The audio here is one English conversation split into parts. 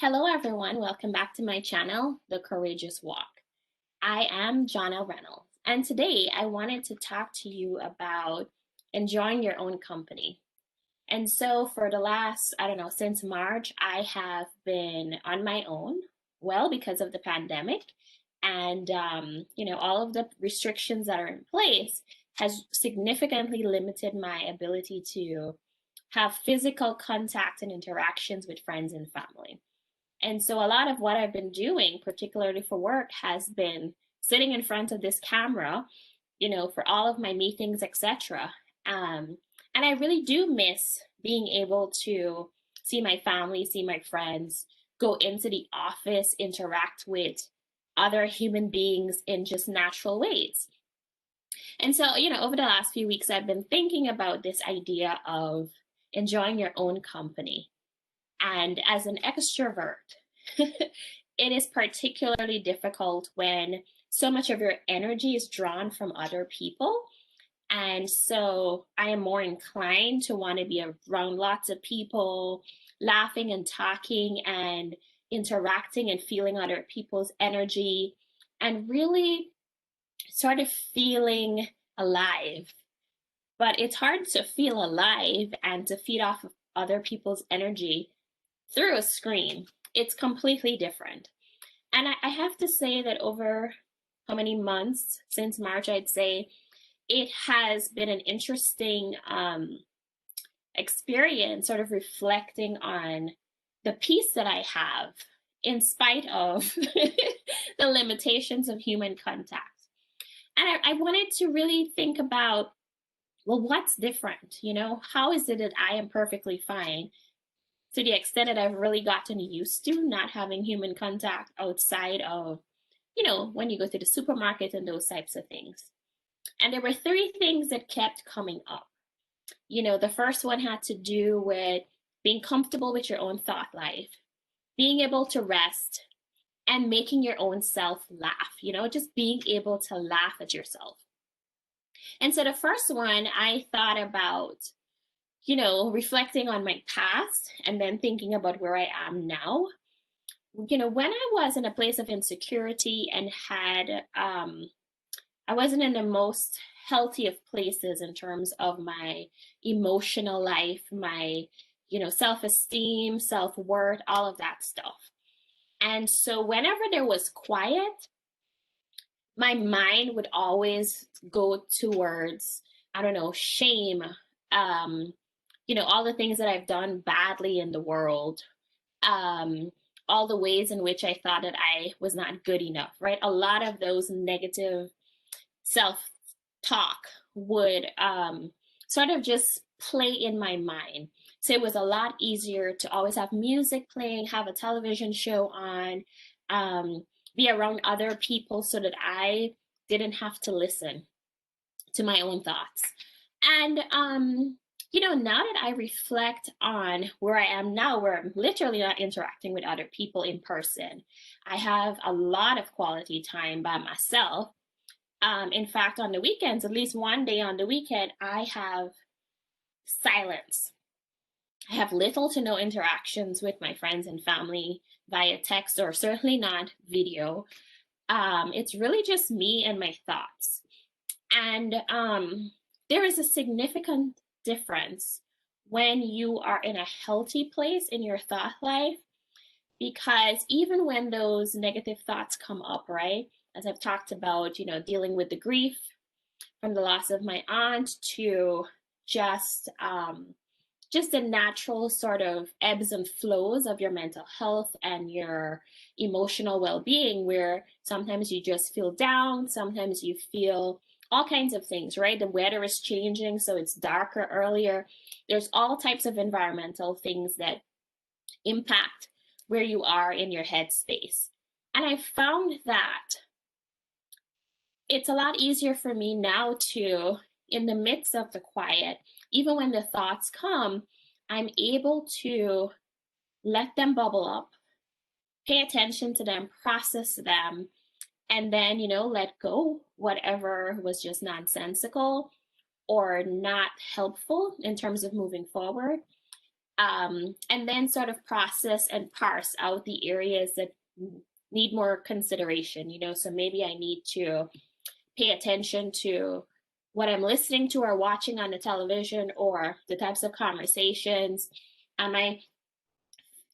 Hello, everyone. Welcome back to my channel, The Courageous Walk. I am Jonna Reynolds, and today I wanted to talk to you about enjoying your own company. And so, for the last, I don't know, since March, I have been on my own, well, because of the pandemic. And, all of the restrictions that are in place has significantly limited my ability to have physical contact and interactions with friends and family. And so a lot of what I've been doing, particularly for work, has been sitting in front of this camera, for all of my meetings, etc. And I really do miss being able to see my family, see my friends, go into the office, interact with other human beings in just natural ways. And so, over the last few weeks, I've been thinking about this idea of enjoying your own company. And as an extrovert, it is particularly difficult when so much of your energy is drawn from other people. And so I am more inclined to want to be around lots of people, laughing and talking and interacting and feeling other people's energy and really sort of feeling alive. But it's hard to feel alive and to feed off of other people's energy through a screen. It's completely different. And I have to say that over how many months since March, I'd say it has been an interesting experience, sort of reflecting on the peace that I have in spite of the limitations of human contact. And I wanted to really think about, well, what's different? How is it that I am perfectly fine to the extent that I've really gotten used to not having human contact outside of, when you go to the supermarket and those types of things. And there were three things that kept coming up. The first one had to do with being comfortable with your own thought life, being able to rest, and making your own self laugh, just being able to laugh at yourself. And so the first one, I thought about reflecting on my past and then thinking about where I am now. When I was in a place of insecurity and I wasn't in the most healthy of places in terms of my emotional life, my, self-esteem, self-worth, all of that stuff. And so whenever there was quiet, my mind would always go towards, I don't know, shame, all the things that I've done badly in the world, all the ways in which I thought that I was not good enough, right? A lot of those negative self-talk would sort of just play in my mind. So it was a lot easier to always have music playing, have a television show on, be around other people so that I didn't have to listen to my own thoughts. And now that I reflect on where I am now, where I'm literally not interacting with other people in person, I have a lot of quality time by myself. In fact, on the weekends, at least one day on the weekend, I have silence. I have little to no interactions with my friends and family via text or certainly not video. It's really just me and my thoughts. And there is a significant difference when you are in a healthy place in your thought life, because even when those negative thoughts come up, right, as I've talked about, dealing with the grief from the loss of my aunt to just the natural sort of ebbs and flows of your mental health and your emotional well-being, where sometimes you just feel down, sometimes you feel all kinds of things, right? The weather is changing, so it's darker earlier. There's all types of environmental things that impact where you are in your headspace. And I found that it's a lot easier for me now to, in the midst of the quiet, even when the thoughts come, I'm able to let them bubble up, pay attention to them, process them, and then, let go whatever was just nonsensical or not helpful in terms of moving forward. And then sort of process and parse out the areas that need more consideration, so maybe I need to pay attention to what I'm listening to or watching on the television, or the types of conversations. Am I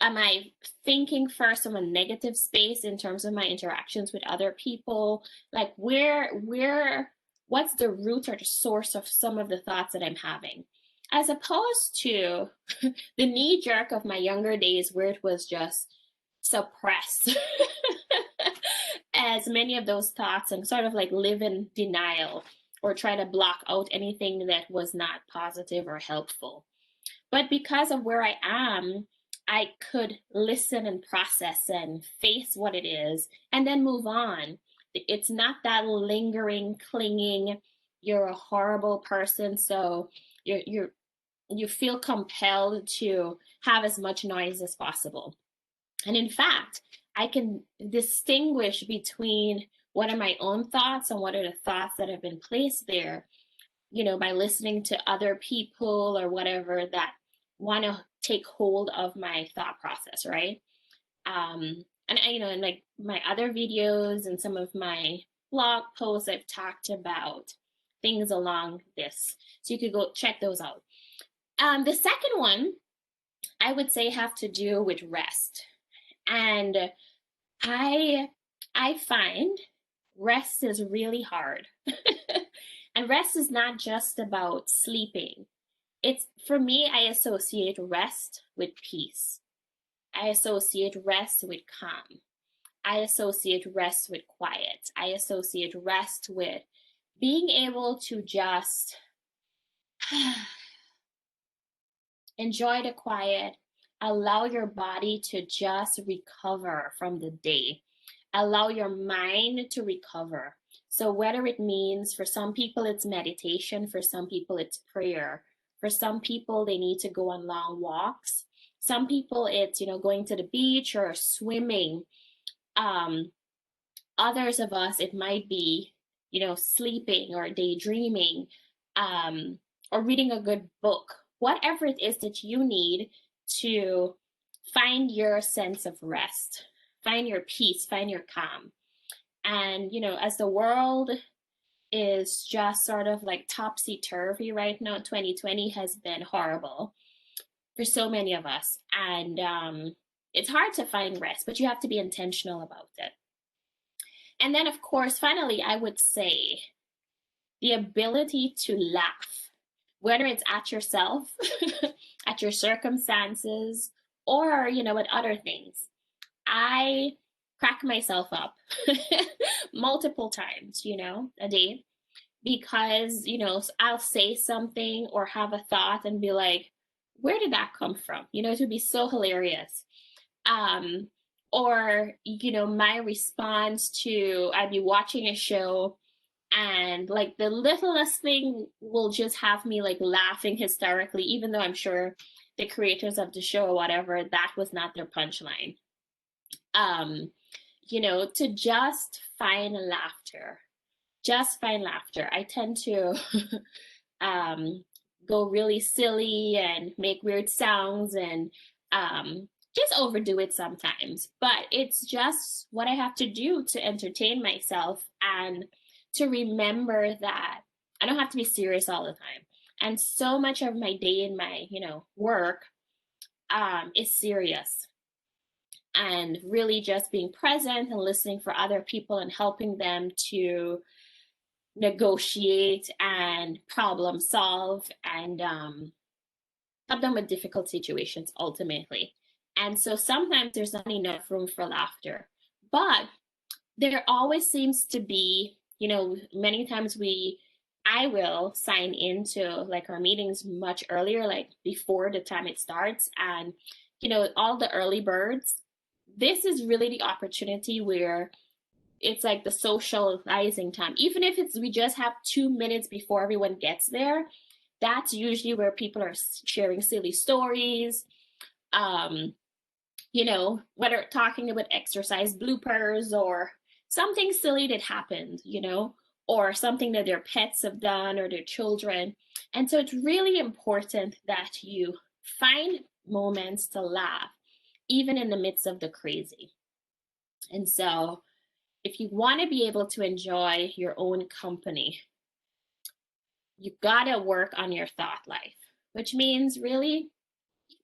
am I thinking first from a negative space in terms of my interactions with other people? Like what's the root or the source of some of the thoughts that I'm having? As opposed to the knee jerk of my younger days where it was just suppress as many of those thoughts and sort of like live in denial or try to block out anything that was not positive or helpful. But because of where I am, I could listen and process and face what it is and then move on. It's not that lingering, clinging, you're a horrible person, so you feel compelled to have as much noise as possible. And in fact, I can distinguish between what are my own thoughts and what are the thoughts that have been placed there, by listening to other people or whatever that want to take hold of my thought process, right? And in like my other videos and some of my blog posts, I've talked about things along this, so you could go check those out. The second one, I would say, have to do with rest, and I find rest is really hard. And rest is not just about sleeping. It's, for me, I associate rest with peace. I associate rest with calm. I associate rest with quiet. I associate rest with being able to just enjoy the quiet, allow your body to just recover from the day, allow your mind to recover. So whether it means, for some people it's meditation, for some people it's prayer, for some people they need to go on long walks, some people it's going to the beach or swimming. Others of us, it might be sleeping or daydreaming, or reading a good book, whatever it is that you need to find your sense of rest, find your peace, find your calm. And as the world is just sort of like topsy-turvy right now, 2020 has been horrible for so many of us, and it's hard to find rest, but you have to be intentional about it. And then, of course, finally, I would say the ability to laugh, whether it's at yourself, at your circumstances, or, at other things. I crack myself up multiple times, a day, because, I'll say something or have a thought and be like, where did that come from? It would be so hilarious. Or, my response to, I'd be watching a show and like the littlest thing will just have me like laughing hysterically, even though I'm sure the creators of the show or whatever, that was not their punchline. To just find laughter. Just find laughter. I tend to go really silly and make weird sounds and just overdo it sometimes. But it's just what I have to do to entertain myself and to remember that I don't have to be serious all the time. And so much of my day and my, work is serious. And really just being present and listening for other people and helping them to negotiate and problem solve and help them with difficult situations ultimately. And so sometimes there's not enough room for laughter, but there always seems to be, many times I will sign into like our meetings much earlier, like before the time it starts. And, all the early birds, this is really the opportunity where it's like the socializing time. Even if we just have 2 minutes before everyone gets there, that's usually where people are sharing silly stories, whether talking about exercise bloopers or something silly that happened, or something that their pets have done or their children. And so it's really important that you find moments to laugh, even in the midst of the crazy. And so, if you want to be able to enjoy your own company, you've got to work on your thought life, which means really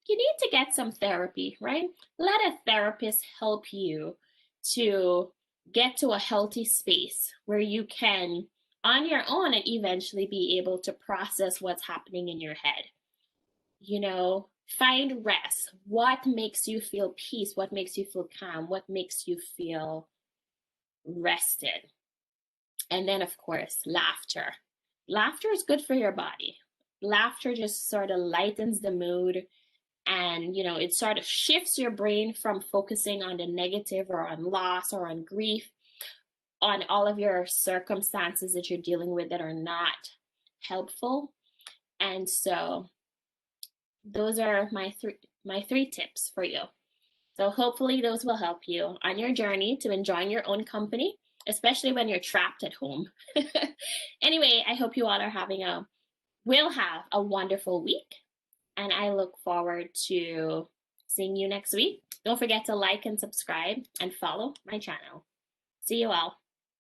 you need to get some therapy, right? Let a therapist help you to get to a healthy space where you can, on your own, and eventually be able to process what's happening in your head. You know, find rest. What makes you feel peace? What makes you feel calm? What makes you feel rested? And then, of course, laughter. Laughter is good for your body. Laughter just sort of lightens the mood, and it sort of shifts your brain from focusing on the negative or on loss or on grief, on all of your circumstances that you're dealing with that are not helpful. And so those are my three tips for you. So hopefully those will help you on your journey to enjoying your own company, especially when you're trapped at home. Anyway, I hope you all will have a wonderful week, and I look forward to seeing you next week. Don't forget to like and subscribe and follow my channel. See you all.